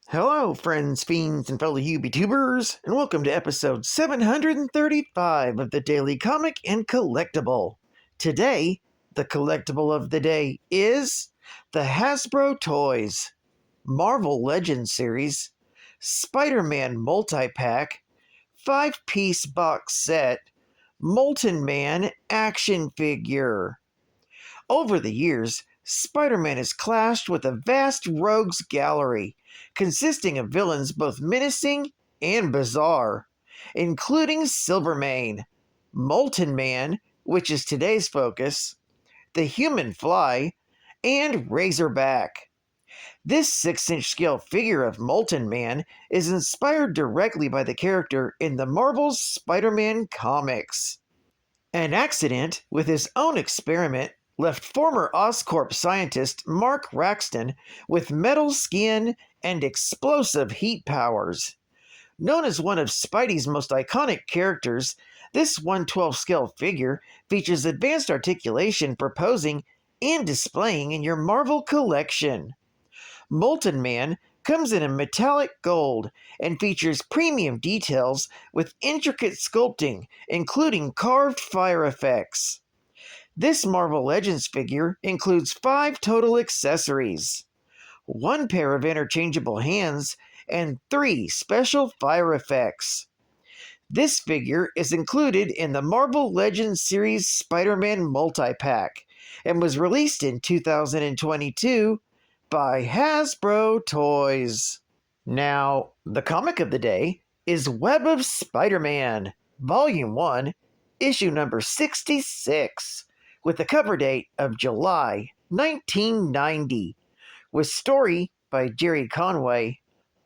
Hello, friends, fiends, and fellow YouTubers, and welcome to episode 735 of the Daily Comic and Collectible. Today, the collectible of the day is the Hasbro Toys Marvel Legends series, Spiderman Multipack, 5-piece box set, Moltenman action figure. Over the years, Spider-Man has clashed with a vast rogues gallery, consisting of villains both menacing and bizarre, including Silvermane, Moltenman, which is today's focus, the Human Fly, and Razorback. This 6-inch scale figure of Moltenman is inspired directly by the character in the Marvel's Spider-Man comics. An accident with his own experiment left former Oscorp scientist Mark Raxton with metal skin and explosive heat powers. Known as one of Spidey's most iconic characters, this 1/12 scale figure features advanced articulation for posing and displaying in your Marvel collection. Molten Man comes in a metallic gold and features premium details with intricate sculpting, including carved fire effects. This Marvel Legends figure includes 5 total accessories, 1 pair of interchangeable hands, and 3 special fire effects. This figure is included in the Marvel Legends series Spider-Man Multipack and was released in 2022 by Hasbro Toys. Now, the comic of the day is Web of Spider-Man, Volume 1, Issue number 66, with the cover date of July 1990, with story by Jerry Conway,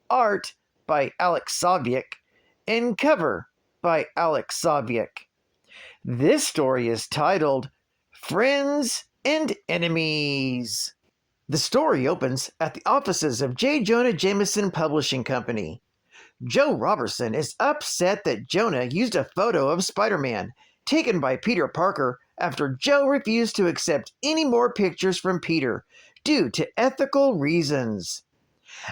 art by Alex Soviak, and cover by Alex Soviak. This story is titled Friends and Enemies. The story opens at the offices of J. Jonah Jameson Publishing Company. Joe Robertson is upset that Jonah used a photo of Spider-Man taken by Peter Parker after Joe refused to accept any more pictures from Peter due to ethical reasons.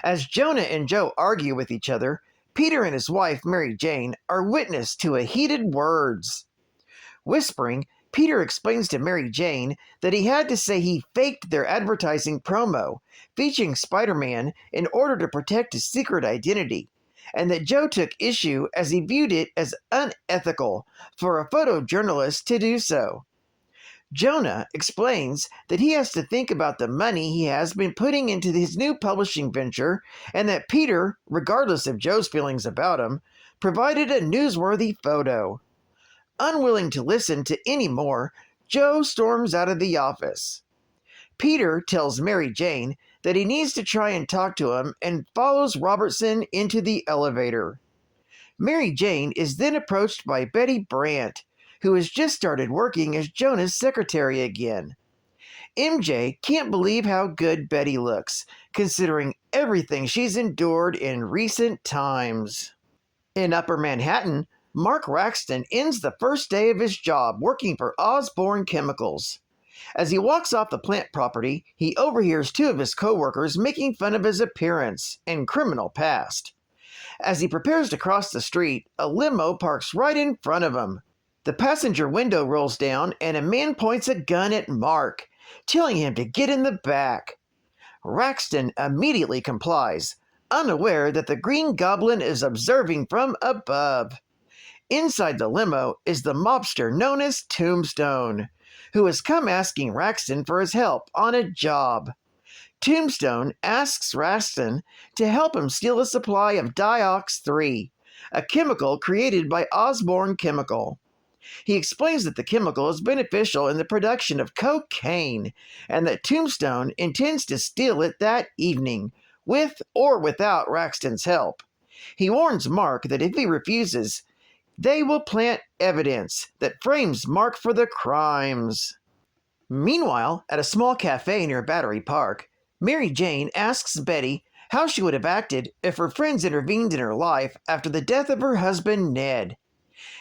As Jonah and Joe argue with each other, Peter and his wife, Mary Jane, are witness to a heated words. Whispering, Peter explains to Mary Jane that he had to say he faked their advertising promo featuring Spider-Man in order to protect his secret identity, and that Joe took issue as he viewed it as unethical for a photojournalist to do so. Jonah explains that he has to think about the money he has been putting into his new publishing venture, and that Peter, regardless of Joe's feelings about him, provided a newsworthy photo. Unwilling to listen to any more, Joe storms out of the office. Peter tells Mary Jane that he needs to try and talk to him and follows Robertson into the elevator. Mary Jane is then approached by Betty Brandt, who has just started working as Jonah's secretary again. MJ can't believe how good Betty looks, considering everything she's endured in recent times. In Upper Manhattan, Mark Raxton ends the first day of his job working for Osborne Chemicals. As he walks off the plant property, he overhears 2 of his co-workers making fun of his appearance and criminal past. As he prepares to cross the street, a limo parks right in front of him. The passenger window rolls down and a man points a gun at Mark, telling him to get in the back. Raxton immediately complies, unaware that the Green Goblin is observing from above. Inside the limo is the mobster known as Tombstone, who has come asking Raxton for his help on a job. Tombstone asks Raxton to help him steal a supply of Diox-3, a chemical created by Osborne Chemical. He explains that the chemical is beneficial in the production of cocaine, and that Tombstone intends to steal it that evening, with or without Raxton's help. He warns Mark that if he refuses, they will plant evidence that frames Mark for the crimes. Meanwhile, at a small cafe near Battery Park, Mary Jane asks Betty how she would have acted if her friends intervened in her life after the death of her husband, Ned.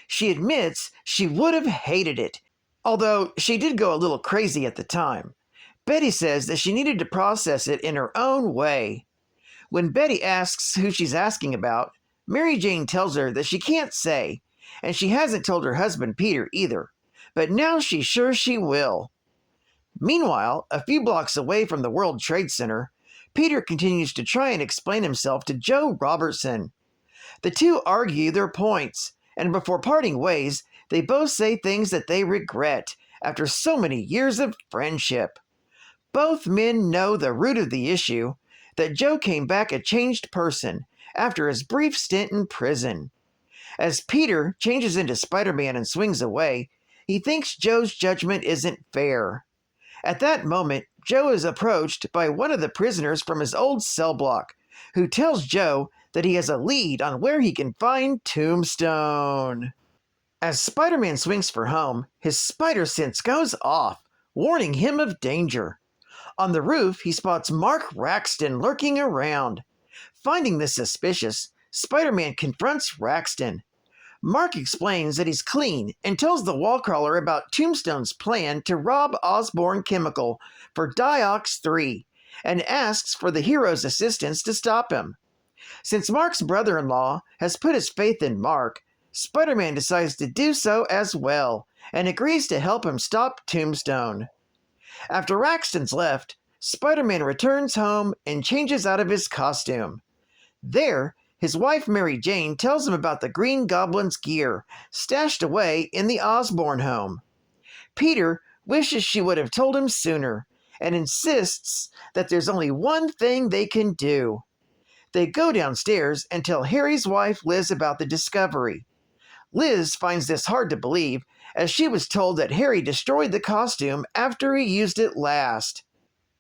She admits she would have hated it, although she did go a little crazy at the time. Betty says that she needed to process it in her own way. When Betty asks who she's asking about, Mary Jane tells her that she can't say, and she hasn't told her husband Peter either, but now she's sure she will. Meanwhile, a few blocks away from the World Trade Center, Peter continues to try and explain himself to Joe Robertson. The two argue their points, and before parting ways, they both say things that they regret after so many years of friendship. Both men know the root of the issue, that Joe came back a changed person after his brief stint in prison. As Peter changes into Spider-Man and swings away, he thinks Joe's judgment isn't fair. At that moment, Joe is approached by one of the prisoners from his old cell block, who tells Joe that he has a lead on where he can find Tombstone. As Spider-Man swings for home, his spider sense goes off, warning him of danger. On the roof, he spots Mark Raxton lurking around. Finding this suspicious, Spider-Man confronts Raxton. Mark explains that he's clean and tells the wall crawler about Tombstone's plan to rob Osborn Chemical for THRU and asks for the hero's assistance to stop him. Since Mark's brother-in-law has put his faith in Mark, Spider-Man decides to do so as well and agrees to help him stop Tombstone. After Raxton's left, Spider-Man returns home and changes out of his costume. There, his wife Mary Jane tells him about the Green Goblin's gear stashed away in the Osborn home. Peter wishes she would have told him sooner and insists that there's only one thing they can do. They go downstairs and tell Harry's wife Liz about the discovery. Liz finds this hard to believe, as she was told that Harry destroyed the costume after he used it last.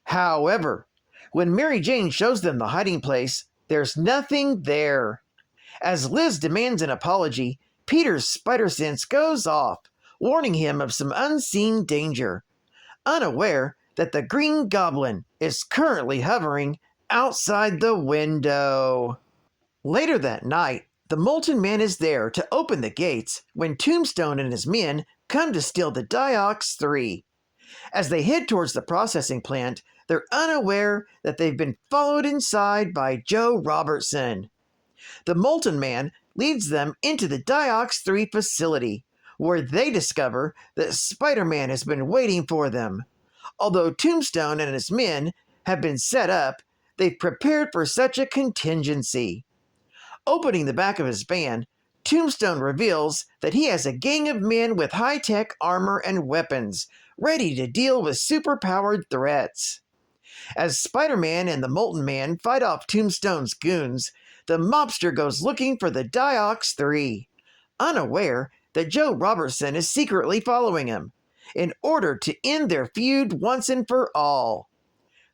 However, when Mary Jane shows them the hiding place, there's nothing there. As Liz demands an apology, Peter's spider sense goes off, warning him of some unseen danger, unaware that the Green Goblin is currently hovering outside the window. Later that night, the Moltenman is there to open the gates when Tombstone and his men come to steal the THRU. As they head towards the processing plant, they're unaware that they've been followed inside by Joe Robertson. The Moltenman leads them into the THRU facility, where they discover that Spider-Man has been waiting for them. Although Tombstone and his men have been set up, they've prepared for such a contingency. Opening the back of his van, Tombstone reveals that he has a gang of men with high-tech armor and weapons, ready to deal with superpowered threats. As Spider-Man and the Moltenman fight off Tombstone's goons, the mobster goes looking for the THRU, unaware that Joe Robertson is secretly following him, in order to end their feud once and for all.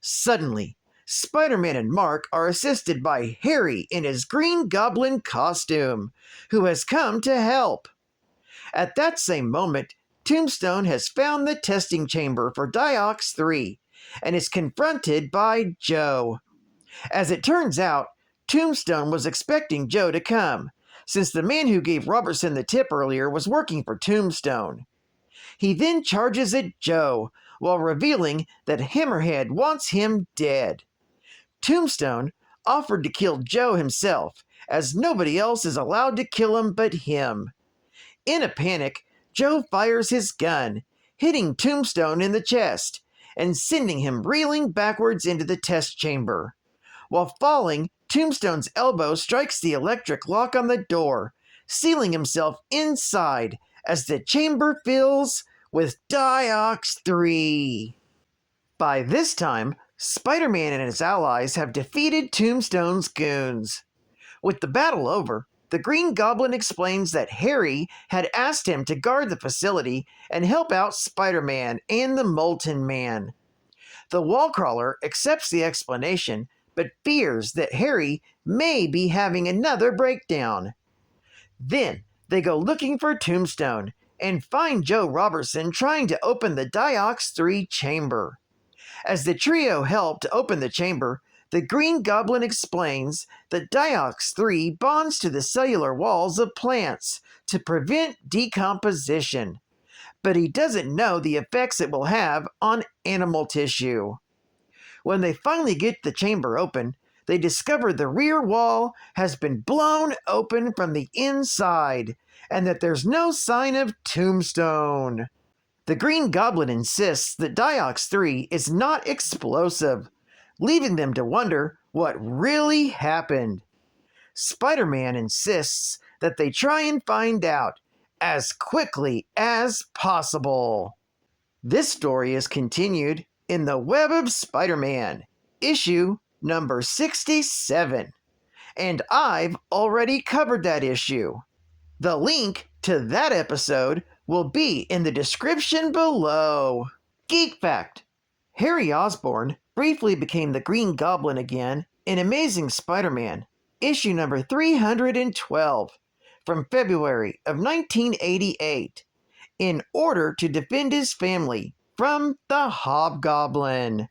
Suddenly, Spider-Man and Mark are assisted by Harry in his Green Goblin costume, who has come to help. At that same moment, Tombstone has found the testing chamber for THRU and is confronted by Joe. As it turns out, Tombstone was expecting Joe to come, since the man who gave Robertson the tip earlier was working for Tombstone. He then charges at Joe, while revealing that Hammerhead wants him dead. Tombstone offered to kill Joe himself, as nobody else is allowed to kill him but him. In a panic, Joe fires his gun, hitting Tombstone in the chest, and sending him reeling backwards into the test chamber. While falling, Tombstone's elbow strikes the electric lock on the door, sealing himself inside as the chamber fills with THRU. By this time, Spider-Man and his allies have defeated Tombstone's goons. With the battle over, the Green Goblin explains that Harry had asked him to guard the facility and help out Spider-Man and the Moltenman. The wallcrawler accepts the explanation, but fears that Harry may be having another breakdown. Then they go looking for Tombstone and find Joe Robertson trying to open the THRU chamber. As the trio help to open the chamber, the Green Goblin explains that THRU bonds to the cellular walls of plants to prevent decomposition, but he doesn't know the effects it will have on animal tissue. When they finally get the chamber open, they discover the rear wall has been blown open from the inside, and that there's no sign of Tombstone. The Green Goblin insists that THRU is not explosive, leaving them to wonder what really happened. Spider-Man insists that they try and find out as quickly as possible. This story is continued in The Web of Spider-Man, issue number 67, and I've already covered that issue. The link to that episode will be in the description below. Geek Fact: Harry Osborn briefly became the Green Goblin again in Amazing Spider-Man, issue number 312, from February of 1988, in order to defend his family from the Hobgoblin.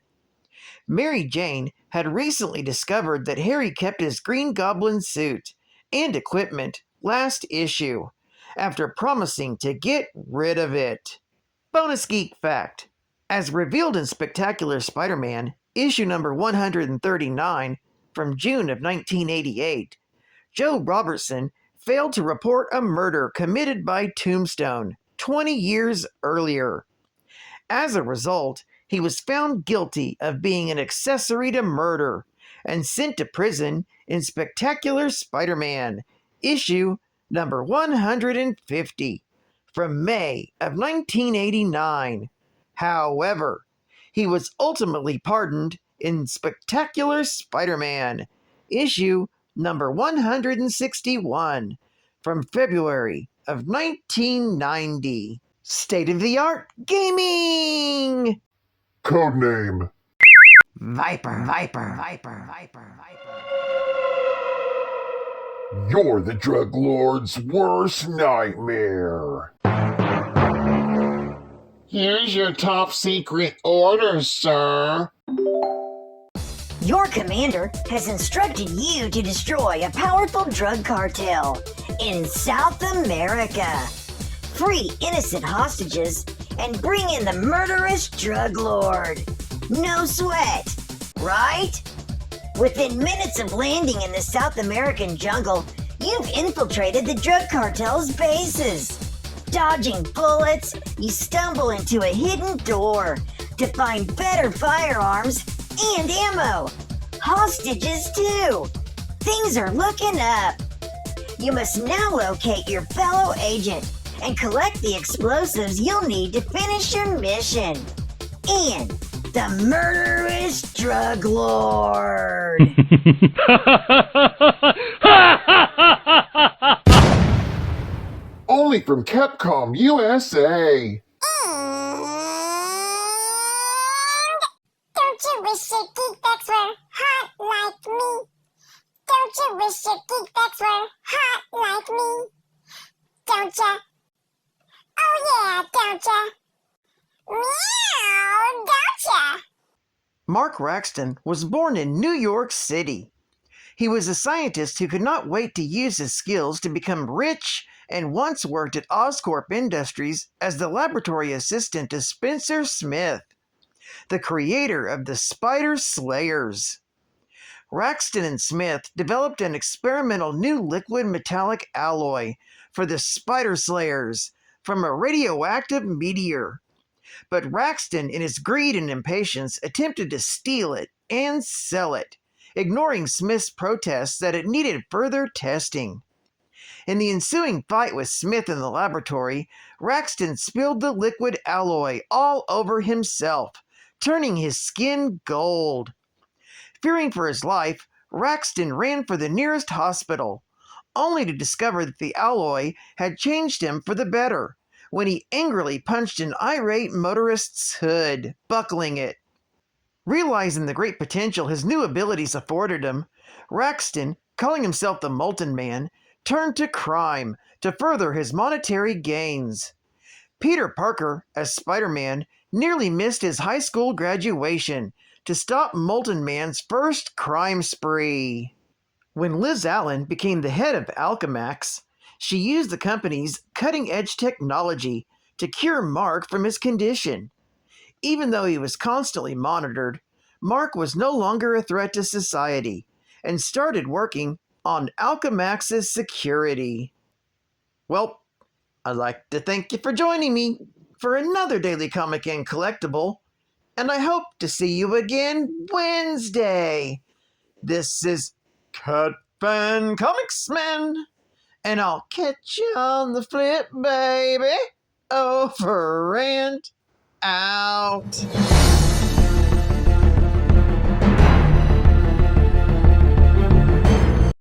Mary Jane had recently discovered that Harry kept his Green Goblin suit and equipment last issue, after promising to get rid of it. Bonus Geek Fact: as revealed in Spectacular Spider-Man, issue number 139, from June of 1988, Joe Robertson failed to report a murder committed by Tombstone 20 years earlier. As a result, he was found guilty of being an accessory to murder and sent to prison in Spectacular Spider-Man, issue number 150, from May of 1989. However, he was ultimately pardoned in Spectacular Spider-Man, issue number 161, from February of 1990. State-of-the-art gaming! Codename Viper. You're the drug lord's worst nightmare. Here's your top secret order, sir. Your commander has instructed you to destroy a powerful drug cartel in South America. Free innocent hostages and bring in the murderous drug lord. No sweat, right? Within minutes of landing in the South American jungle, you've infiltrated the drug cartel's bases. Dodging bullets, you stumble into a hidden door to find better firearms and ammo. Hostages too. Things are looking up. You must now locate your fellow agent and collect the explosives you'll need to finish your mission. And the murderous drug lord. Only from Capcom USA. Don't you wish your geek facts were hot like me? Don't you wish your geek facts were hot like me? Don't ya? Oh yeah, don't ya? Meow, don't ya? Mark Raxton was born in New York City. He was a scientist who could not wait to use his skills to become rich, and once worked at Oscorp Industries as the laboratory assistant to Spencer Smith, the creator of the Spider Slayers. Raxton and Smith developed an experimental new liquid metallic alloy for the Spider Slayers from a radioactive meteor. But Raxton, in his greed and impatience, attempted to steal it and sell it, ignoring Smith's protests that it needed further testing. In the ensuing fight with Smith in the laboratory, Raxton spilled the liquid alloy all over himself, turning his skin gold. Fearing for his life, Raxton ran for the nearest hospital, only to discover that the alloy had changed him for the better when he angrily punched an irate motorist's hood, buckling it. Realizing the great potential his new abilities afforded him, Raxton, calling himself the Moltenman, turned to crime to further his monetary gains. Peter Parker, as Spider-Man, nearly missed his high school graduation to stop Moltenman's first crime spree. When Liz Allen became the head of Alchemax, she used the company's cutting-edge technology to cure Mark from his condition. Even though he was constantly monitored, Mark was no longer a threat to society, and started working on Alchemax's security. Well, I'd like to thank you for joining me for another Daily Comic and Collectible, and I hope to see you again Wednesday. This is Cut Fan Comicsman, and I'll catch you on the flip, baby. Over and out.